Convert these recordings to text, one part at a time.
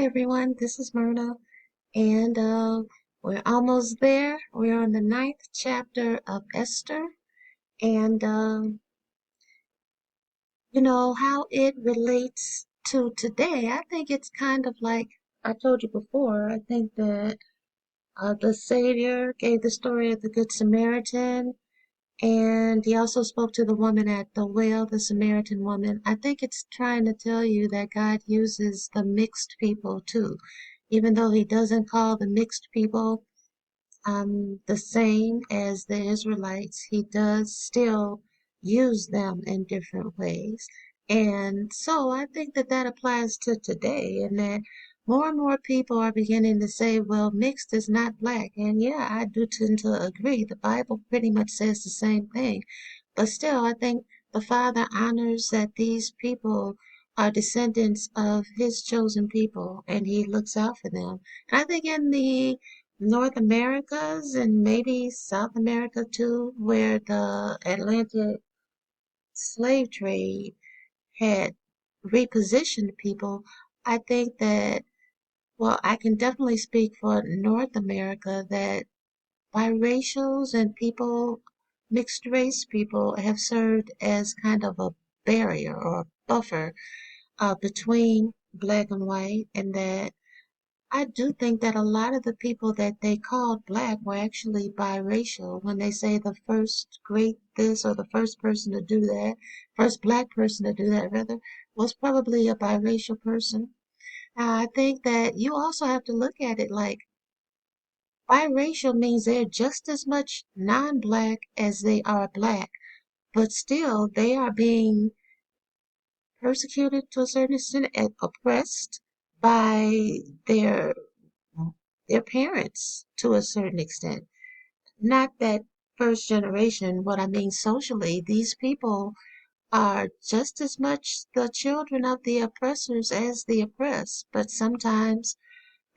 everyone, this is Myrna, and we're almost there. We're on the ninth chapter of Esther, and how it relates to today. I think it's kind of like I told you before. I think that the Savior gave the story of the Good Samaritan, and he also spoke to the woman at the well, the Samaritan woman. I think it's trying to tell you that God uses the mixed people too. Even though he doesn't call the mixed people the same as the Israelites, he does still use them in different ways. And so I think that that applies to today, and that more and more people are beginning to say, well, mixed is not black. And yeah, I do tend to agree. The Bible pretty much says the same thing. But still, I think the Father honors that these people are descendants of his chosen people, and he looks out for them. And I think in the North Americas and maybe South America too, where the Atlantic slave trade had repositioned people, I think that, well, I can definitely speak for North America that biracials and people, mixed race people, have served as kind of a barrier or a buffer between black and white, and that I do think that a lot of the people that they called black were actually biracial when they say the first great this or the first person to do that, first black person to do that rather, was probably a biracial person. I think that you also have to look at it like biracial means they're just as much non-black as they are black, but still they are being persecuted to a certain extent and oppressed by their their parents to a certain extent. Not that first generation, what I mean socially, these people are just as much the children of the oppressors as the oppressed, but sometimes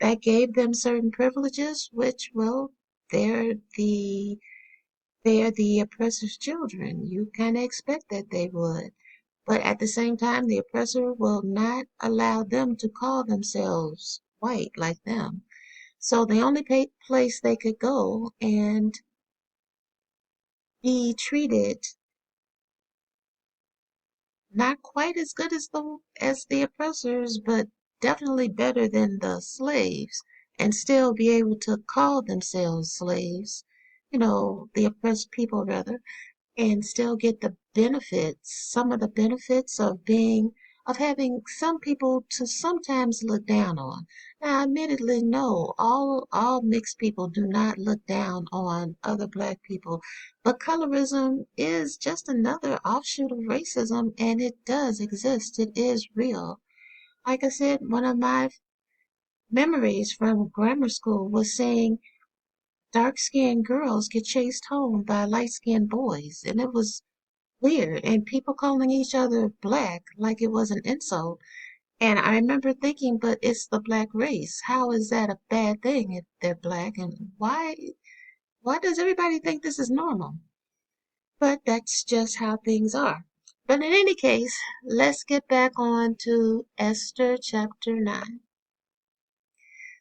that gave them certain privileges, which, well, they're the they're the oppressor's children. You kind of expect that they would. But at the same time, the oppressor will not allow them to call themselves white like them. So the only place they could go and be treated not quite as good as the oppressors, but definitely better than the slaves, and still be able to call themselves slaves, the oppressed people rather, and still get the benefits, some of the benefits of having some people to sometimes look down on. Now, admittedly, no, all mixed people do not look down on other black people, but colorism is just another offshoot of racism, and it does exist. It is real. Like I said, one of my memories from grammar school was saying dark-skinned girls get chased home by light-skinned boys, and it was weird, and people calling each other black like it was an insult. And I remember thinking, but it's the black race. How is that a bad thing if they're black? And why does everybody think this is normal? But that's just how things are. But in any case, let's get back on to Esther chapter 9.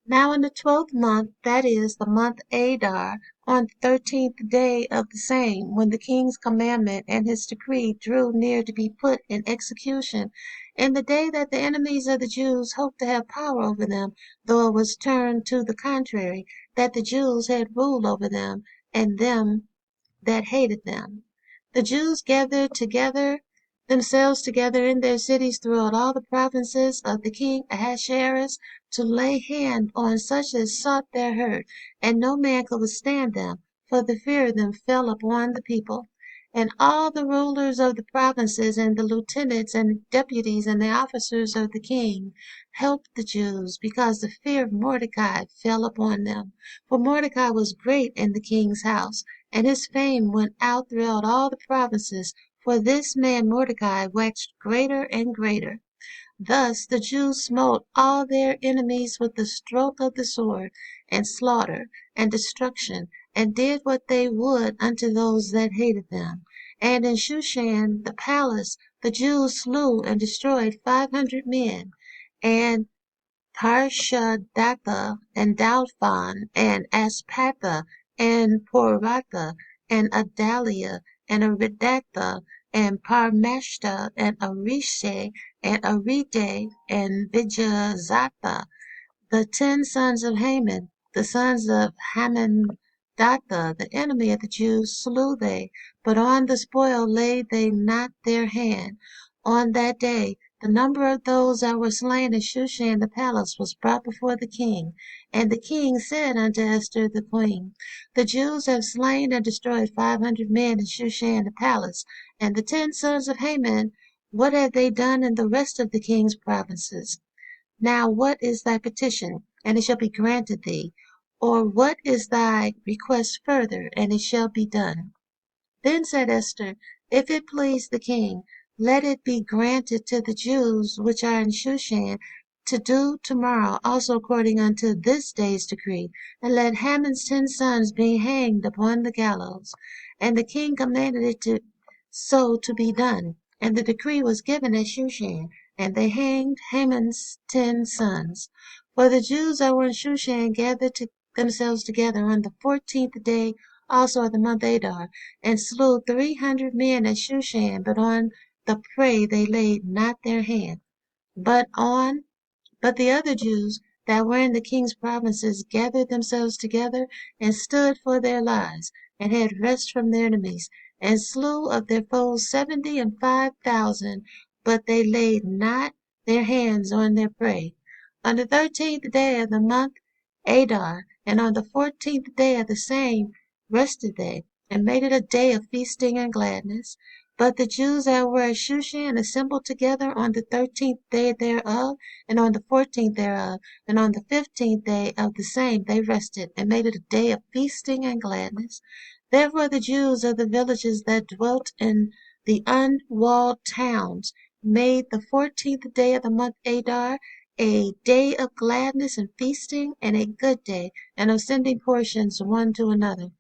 Now in the 12th month, that is, the month Adar, on the 13th day of the same, when the king's commandment and his decree drew near to be put in execution, in the day that the enemies of the Jews hoped to have power over them, though it was turned to the contrary, that the Jews had rule over them, and them that hated them. The Jews gathered together themselves together in their cities throughout all the provinces of the king Ahasuerus to lay hand on such as sought their hurt, and no man could withstand them, for the fear of them fell upon the people. And all the rulers of the provinces and the lieutenants and deputies and the officers of the king helped the Jews, because the fear of Mordecai fell upon them. For Mordecai was great in the king's house, and his fame went out throughout all the provinces, for this man Mordecai waxed greater and greater. Thus the Jews smote all their enemies with the stroke of the sword, and slaughter, and destruction, and did what they would unto those that hated them. And in Shushan the palace the Jews slew and destroyed 500 men, and Parshadatha, and Dalphon, and Aspatha, and Poratha, and Adalia, and Aridatha, and Parmashta, and Arishe, and Aride, and Vijazatha, the 10 sons of Haman, the sons of Hammedatha, the enemy of the Jews, slew they, but on the spoil laid they not their hand. On that day the number of those that were slain in Shushan the palace was brought before the king. And the king said unto Esther the queen, The Jews have slain and destroyed 500 men in Shushan the palace, and the 10 sons of Haman, what have they done in the rest of the king's provinces? Now what is thy petition? And it shall be granted thee. Or what is thy request further? And it shall be done. Then said Esther, If it please the king, let it be granted to the Jews which are in Shushan to do tomorrow also according unto this day's decree, and let Haman's 10 sons be hanged upon the gallows. And the king commanded it so to be done. And the decree was given at Shushan, and they hanged Haman's 10 sons. For the Jews that were in Shushan gathered themselves together on the 14th day also of the month Adar, and slew 300 men at Shushan, but on the prey they laid not their hand. But on but the other Jews that were in the king's provinces gathered themselves together, and stood for their lives, and had rest from their enemies, and slew of their foes 75,000, but they laid not their hands on their prey. On the 13th day of the month Adar, and on the 14th day of the same, rested they, and made it a day of feasting and gladness. But the Jews that were at Shushan assembled together on the 13th day thereof, and on the 14th thereof, and on the 15th day of the same they rested, and made it a day of feasting and gladness. Therefore the Jews of the villages that dwelt in the unwalled towns made the 14th day of the month Adar a day of gladness and feasting, and a good day, and of sending portions one to another.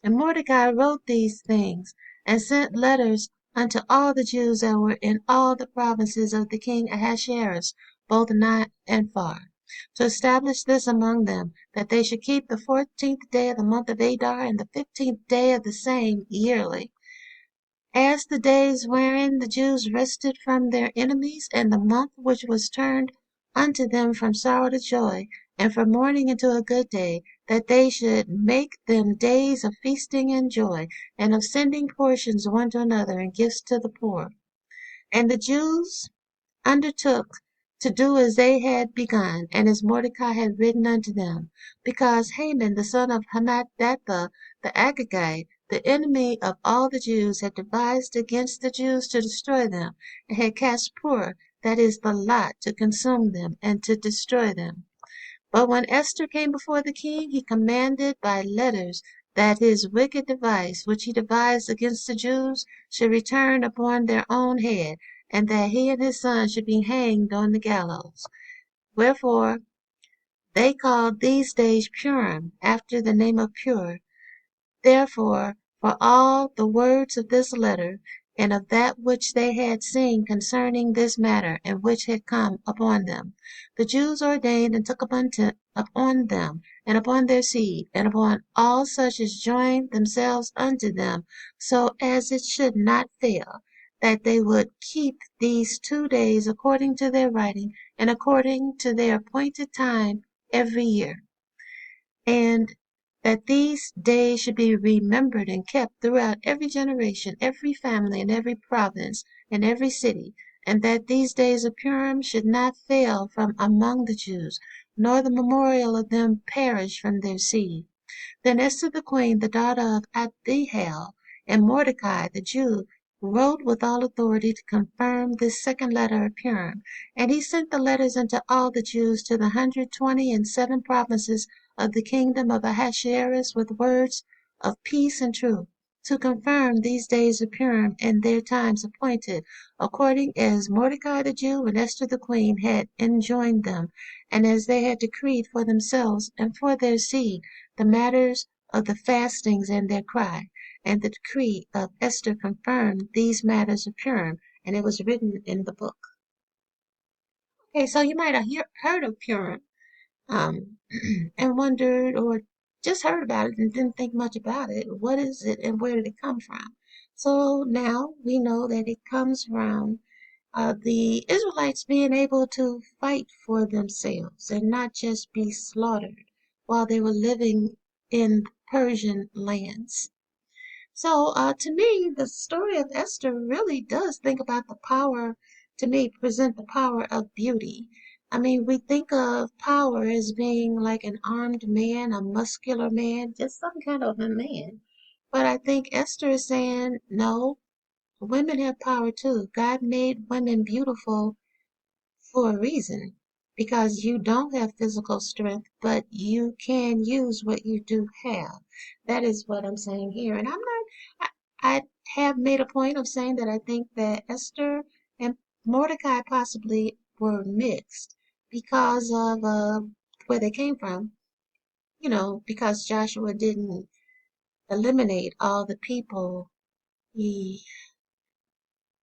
And Mordecai wrote these things, and sent letters unto all the Jews that were in all the provinces of the king Ahasuerus, both nigh and far, to establish this among them, that they should keep the 14th day of the month of Adar, and the 15th day of the same yearly, as the days wherein the Jews rested from their enemies, and the month which was turned unto them from sorrow to joy, and from mourning into a good day, that they should make them days of feasting and joy, and of sending portions one to another, and gifts to the poor. And the Jews undertook to do as they had begun, and as Mordecai had written unto them, because Haman the son of Hammedatha the Agagite, the enemy of all the Jews, had devised against the Jews to destroy them, and had cast Pur, that is the lot, to consume them, and to destroy them. But when Esther came before the king, he commanded by letters that his wicked device, which he devised against the Jews, should return upon their own head, and that he and his son should be hanged on the gallows. Wherefore they called these days Purim, after the name of Pur. Therefore, for all the words of this letter, and of that which they had seen concerning this matter, and which had come upon them, the Jews ordained and took upon them, and upon their seed, and upon all such as joined themselves unto them, so as it should not fail, that they would keep these 2 days according to their writing, and according to their appointed time every year, and that these days should be remembered and kept throughout every generation, every family, and every province, and every city, and that these days of Purim should not fail from among the Jews, nor the memorial of them perish from their seed. Then Esther the queen, the daughter of Abihail, and Mordecai the Jew, wrote with all authority to confirm this second letter of Purim. And he sent the letters unto all the Jews to the 127 provinces of the kingdom of Ahasuerus with words of peace and truth, to confirm these days of Purim and their times appointed, according as Mordecai the Jew and Esther the queen had enjoined them, and as they had decreed for themselves and for their seed the matters of the fastings and their cry. And the decree of Esther confirmed these matters of Purim, and it was written in the book. Okay, so you might have heard of Purim. um, and wondered or just heard about it and didn't think much about it. What is it and where did it come from? So now we know that it comes from the Israelites being able to fight for themselves and not just be slaughtered while they were living in Persian lands. So, to me, the story of Esther really does think about the power, to me, present the power of beauty. I mean, we think of power as being like an armed man, a muscular man, just some kind of a man. But I think Esther is saying, no, women have power too. God made women beautiful for a reason because you don't have physical strength, but you can use what you do have. That is what I'm saying here. And I have made a point of saying that I think that Esther and Mordecai possibly were mixed because of where they came from, because Joshua didn't eliminate all the people he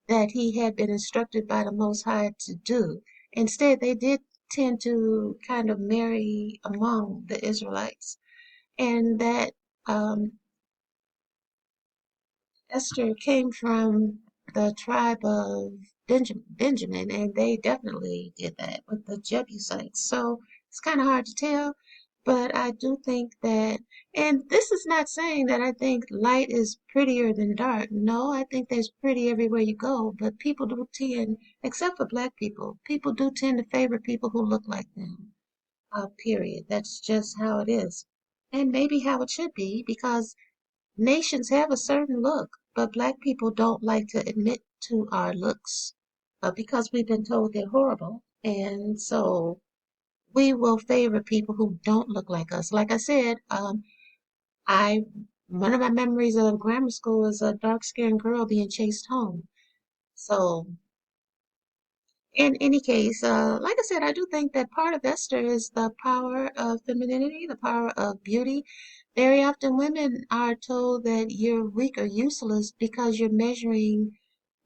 that he had been instructed by the Most High to do. Instead, they did tend to kind of marry among the Israelites, and that um, Esther came from the tribe of Benjamin, and they definitely did that with the Jebusites. So it's kind of hard to tell, but I do think that, and this is not saying that I think light is prettier than dark. No, I think there's pretty everywhere you go, but people do tend, except for black people do tend to favor people who look like them. Period. That's just how it is. And maybe how it should be, because nations have a certain look, but black people don't like to admit to our looks because we've been told they're horrible. And so we will favor people who don't look like us. Like I said, I one of my memories of grammar school is a dark-skinned girl being chased home. So in any case, like I said, I do think that part of Esther is the power of femininity, the power of beauty. Very often women are told that you're weak or useless because you're measuring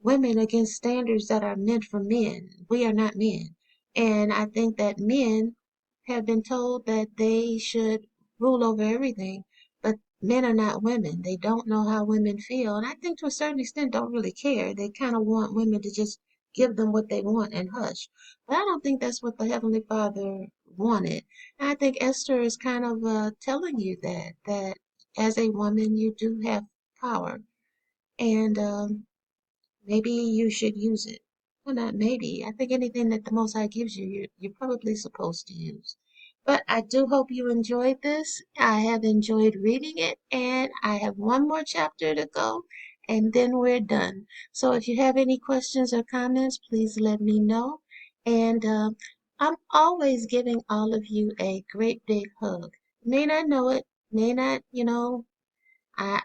women against standards that are meant for men. We are not men. And I think that men have been told that they should rule over everything, but men are not women. They don't know how women feel. And I think to a certain extent don't really care. They kind of want women to just give them what they want and hush. But I don't think that's what the Heavenly Father wanted. And I think Esther is kind of telling you that as a woman you do have power. And maybe you should use it. Well, not maybe. I think anything that the Most High gives you, you're probably supposed to use. But I do hope you enjoyed this. I have enjoyed reading it, and I have one more chapter to go, and then we're done. So if you have any questions or comments, please let me know. And I'm always giving all of you a great big hug. May not know it, may not, I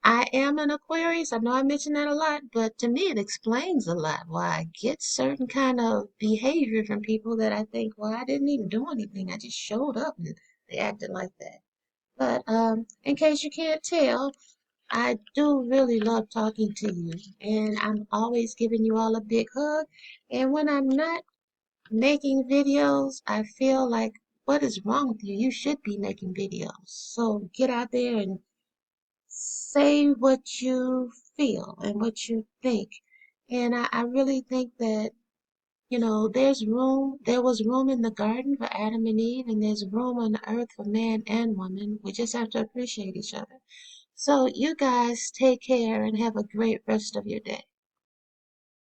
I am an Aquarius. I know I mention that a lot, but to me it explains a lot why I get certain kind of behavior from people that I think, well, I didn't even do anything. I just showed up and they acted like that. But in case you can't tell, I do really love talking to you, and I'm always giving you all a big hug. And when I'm not making videos, I feel like, what is wrong with you? You should be making videos. So get out there and say what you feel and what you think. And I really think that, there was room in the garden for Adam and Eve, and there's room on the earth for man and woman. We just have to appreciate each other. So you guys take care and have a great rest of your day.